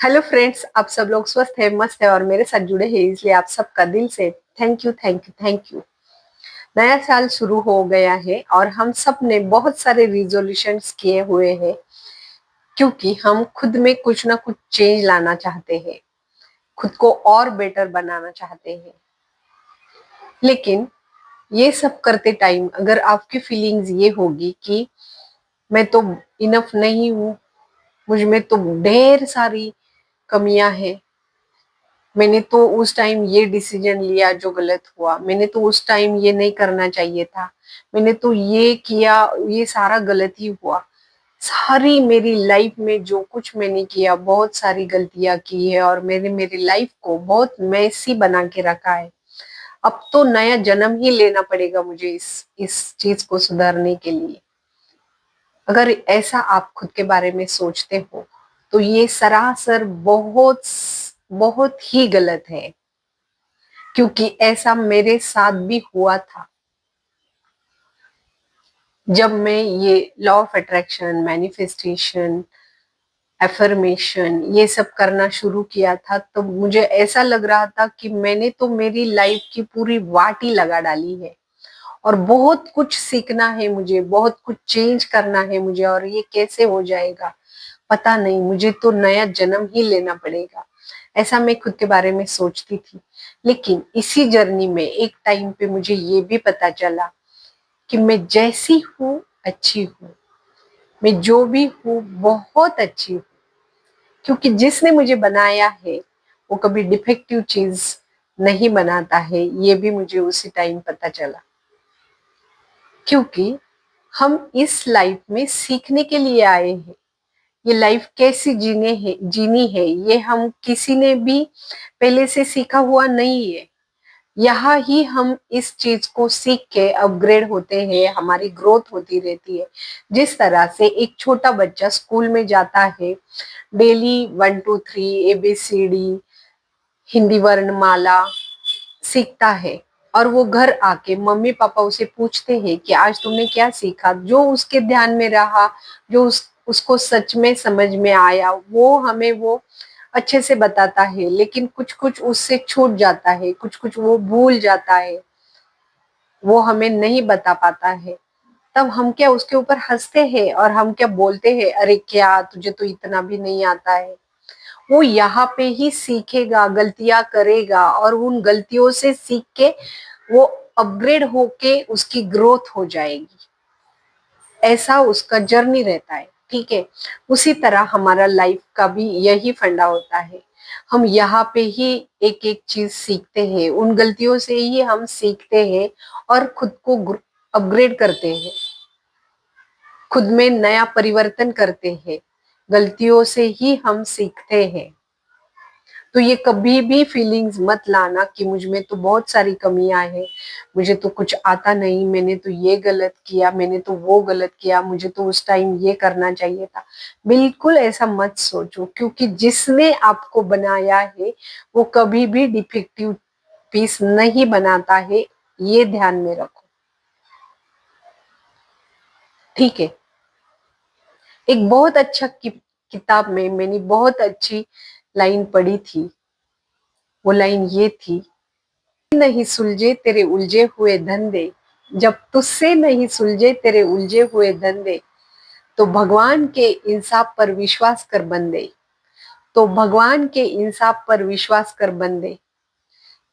Hello friends, आप सब लोग स्वस्थ है, मस्त है और मेरे साथ जुड़े हैं, इसलिए आप सबका दिल से thank you thank you thank you. नया साल शुरू हो गया है और हम सब ने बहुत सारे रिजोल्यूशंस किए हुए हैं, क्योंकि हम खुद में कुछ ना कुछ चेंज लाना चाहते हैं, खुद को और बेटर बनाना चाहते हैं। लेकिन ये सब करते टाइम अगर आपकी फीलिंग्स ये होगी कि मैं तो इनफ नहीं हूँ, मुझ में तो ढेर सारी कमियां हैं, मैंने तो उस टाइम ये डिसीजन लिया जो गलत हुआ, मैंने तो उस टाइम ये नहीं करना चाहिए था, मैंने तो ये किया, ये सारा गलत ही हुआ। सारी मेरी लाइफ में जो कुछ मैंने किया, बहुत सारी गलतियां की है और मैंने मेरी लाइफ को बहुत मैसी बना के रखा है। अब तो नया जन्म ही लेना पड़ेगा मुझे इस चीज को सुधारने के लिए। अगर ऐसा आप खुद के बारे में सोचते हो तो ये सरासर बहुत बहुत ही गलत है, क्योंकि ऐसा मेरे साथ भी हुआ था। जब मैं ये law of attraction, manifestation, affirmation ये सब करना शुरू किया था, तो मुझे ऐसा लग रहा था कि मैंने तो मेरी लाइफ की पूरी वाटी लगा डाली है और बहुत कुछ सीखना है मुझे, बहुत कुछ चेंज करना है मुझे, और ये कैसे हो जाएगा पता नहीं, मुझे तो नया जन्म ही लेना पड़ेगा। ऐसा मैं खुद के बारे में सोचती थी। लेकिन इसी जर्नी में एक टाइम पे मुझे ये भी पता चला कि मैं जैसी हूँ अच्छी हूँ, मैं जो भी हूँ बहुत अच्छी हूँ, क्योंकि जिसने मुझे बनाया है वो कभी डिफेक्टिव चीज नहीं बनाता है। ये भी मुझे उसी टाइम पता चला, क्योंकि हम इस लाइफ में सीखने के लिए आए हैं। ये लाइफ कैसी जीनी है, ये हम किसी ने भी पहले से सीखा हुआ नहीं है। यहाँ ही हम इस चीज को सीख के अपग्रेड होते हैं, हमारी ग्रोथ होती रहती है। जिस तरह से एक छोटा बच्चा स्कूल में जाता है, डेली 1 2 3 ABCD हिंदी वर्णमाला सीखता है, और वो घर आके मम्मी पापा उसे पूछते हैं कि आज तुमने क्या सीखा, जो उसके ध्यान में रहा, जो उसको सच में समझ में आया, वो हमें वो अच्छे से बताता है। लेकिन कुछ कुछ उससे छूट जाता है, कुछ कुछ वो भूल जाता है, वो हमें नहीं बता पाता है। तब हम क्या उसके ऊपर हंसते हैं और हम क्या बोलते हैं, अरे क्या तुझे तो इतना भी नहीं आता है। वो यहाँ पे ही सीखेगा, गलतियां करेगा और उन गलतियों से सीख के वो अपग्रेड होके उसकी ग्रोथ हो जाएगी। ऐसा उसका जर्नी रहता है, ठीक है। उसी तरह हमारा लाइफ का भी यही फंडा होता है। हम यहाँ पे ही एक एक चीज सीखते हैं, उन गलतियों से ही हम सीखते हैं और खुद को अपग्रेड करते हैं, खुद में नया परिवर्तन करते हैं। गलतियों से ही हम सीखते हैं। तो ये कभी भी फीलिंग्स मत लाना कि मुझ में तो बहुत सारी कमियां हैं, मुझे तो कुछ आता नहीं, मैंने तो ये गलत किया, मैंने तो वो गलत किया, मुझे तो उस टाइम ये करना चाहिए था। बिल्कुल ऐसा मत सोचो, क्योंकि जिसने आपको बनाया है वो कभी भी डिफेक्टिव पीस नहीं बनाता है, ये ध्यान में रखो, ठीक है। एक बहुत अच्छा किताब में मैंने बहुत अच्छी लाइन पढ़ी थी। वो लाइन ये थी, नहीं सुलझे तेरे उलझे हुए धंधे, जब तुझसे नहीं सुलझे तेरे उलझे हुए धंधे, तो भगवान के इंसाफ पर विश्वास कर बंदे, तो भगवान के इंसाफ पर विश्वास कर बंदे।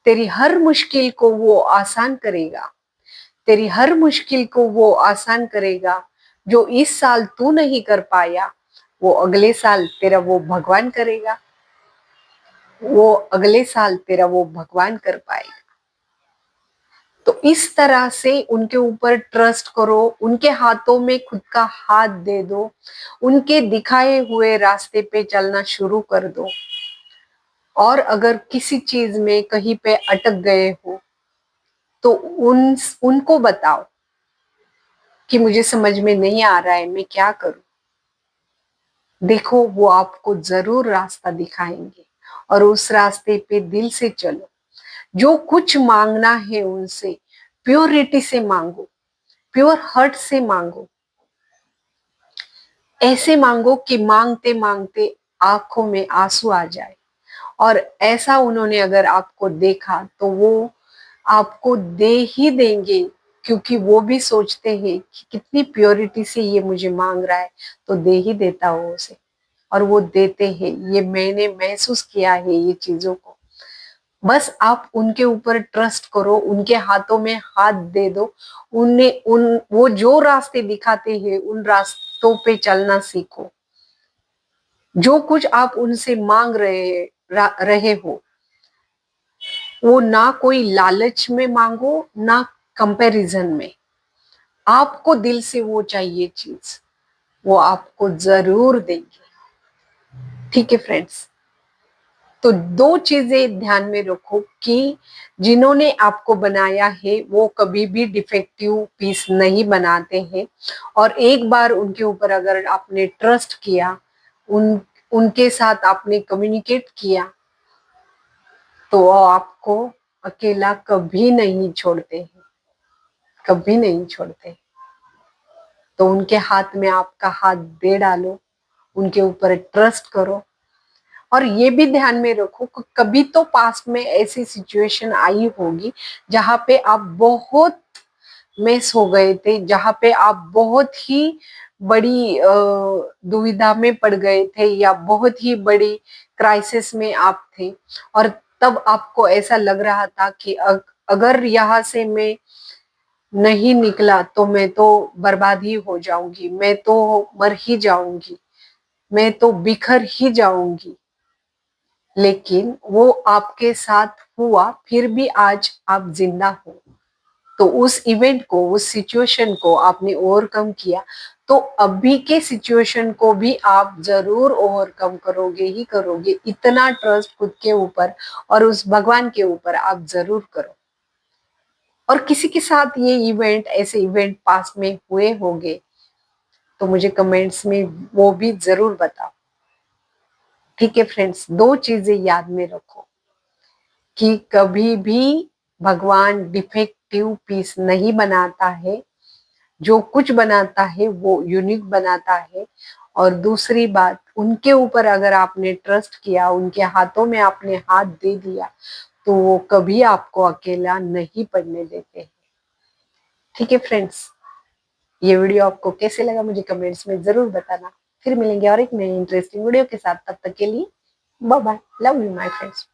तेरी हर मुश्किल को वो आसान करेगा, तेरी हर मुश्किल को वो आसान करेगा। जो इस साल तू नहीं कर पाया, वो अगले साल तेरा वो भगवान करेगा, वो अगले साल तेरा वो भगवान कर पाएगा। तो इस तरह से उनके ऊपर ट्रस्ट करो, उनके हाथों में खुद का हाथ दे दो, उनके दिखाए हुए रास्ते पे चलना शुरू कर दो। और अगर किसी चीज में कहीं पे अटक गए हो तो उनको बताओ कि मुझे समझ में नहीं आ रहा है, मैं क्या करूं। देखो वो आपको जरूर रास्ता दिखाएंगे, और उस रास्ते पे दिल से चलो। जो कुछ मांगना है उनसे प्योरिटी से मांगो, प्योर हर्ट से मांगो। ऐसे मांगो कि मांगते मांगते आंखों में आंसू आ जाए। और ऐसा उन्होंने अगर आपको देखा तो वो आपको दे ही देंगे, क्योंकि वो भी सोचते हैं कि कितनी प्योरिटी से ये मुझे मांग रहा है, तो दे ही देता हो उसे। और वो देते हैं, ये मैंने महसूस किया है ये चीजों को। बस आप उनके ऊपर ट्रस्ट करो, उनके हाथों में हाथ दे दो, उन्हें वो जो रास्ते दिखाते हैं उन रास्तों पे चलना सीखो। जो कुछ आप उनसे मांग रहे हो, वो ना कोई लालच में मांगो, ना कंपैरिजन में। आपको दिल से वो चाहिए चीज, वो आपको जरूर देंगे। ठीक है फ्रेंड्स, तो दो चीजें ध्यान में रखो कि जिन्होंने आपको बनाया है वो कभी भी डिफेक्टिव पीस नहीं बनाते हैं। और एक बार उनके ऊपर अगर आपने ट्रस्ट किया, उनके साथ आपने कम्युनिकेट किया, तो वो आपको अकेला कभी नहीं छोड़ते हैं, कभी नहीं छोड़ते। तो उनके हाथ में आपका हाथ दे डालो, उनके ऊपर ट्रस्ट करो। और ये भी ध्यान में रखो कि कभी तो पास्ट में ऐसी सिचुएशन आई होगी जहां पे आप बहुत मिस हो गए थे, जहां पे आप बहुत ही बड़ी दुविधा में पड़ गए थे, या बहुत ही बड़ी क्राइसिस में आप थे। और तब आपको ऐसा लग रहा था कि अगर यहाँ से मैं नहीं निकला तो मैं तो बर्बाद ही हो जाऊंगी, मैं तो मर ही जाऊंगी, मैं तो बिखर ही जाऊंगी। लेकिन वो आपके साथ हुआ, फिर भी आज आप जिंदा हो। तो उस इवेंट को, उस सिचुएशन को आपने ओवरकम किया, तो अभी के सिचुएशन को भी आप जरूर ओवरकम करोगे ही करोगे। इतना ट्रस्ट खुद के ऊपर और उस भगवान के ऊपर आप जरूर करो। और किसी के साथ ये इवेंट, ऐसे इवेंट पास में हुए होंगे, तो मुझे कमेंट्स में वो भी जरूर बताओ। ठीक है फ्रेंड्स, दो चीजें याद में रखो कि कभी भी भगवान डिफेक्टिव पीस नहीं बनाता है। जो कुछ बनाता है वो यूनिक बनाता है। और दूसरी बात, उनके ऊपर अगर आपने ट्रस्ट किया, उनके हाथों में आपने हाथ दे दिया, तो वो कभी आपको अकेला नहीं पड़ने देते हैं। ठीक है फ्रेंड्स, ये वीडियो आपको कैसे लगा मुझे कमेंट्स में जरूर बताना। फिर मिलेंगे और एक नई इंटरेस्टिंग वीडियो के साथ, तब तक के लिए bye bye, love you my friends.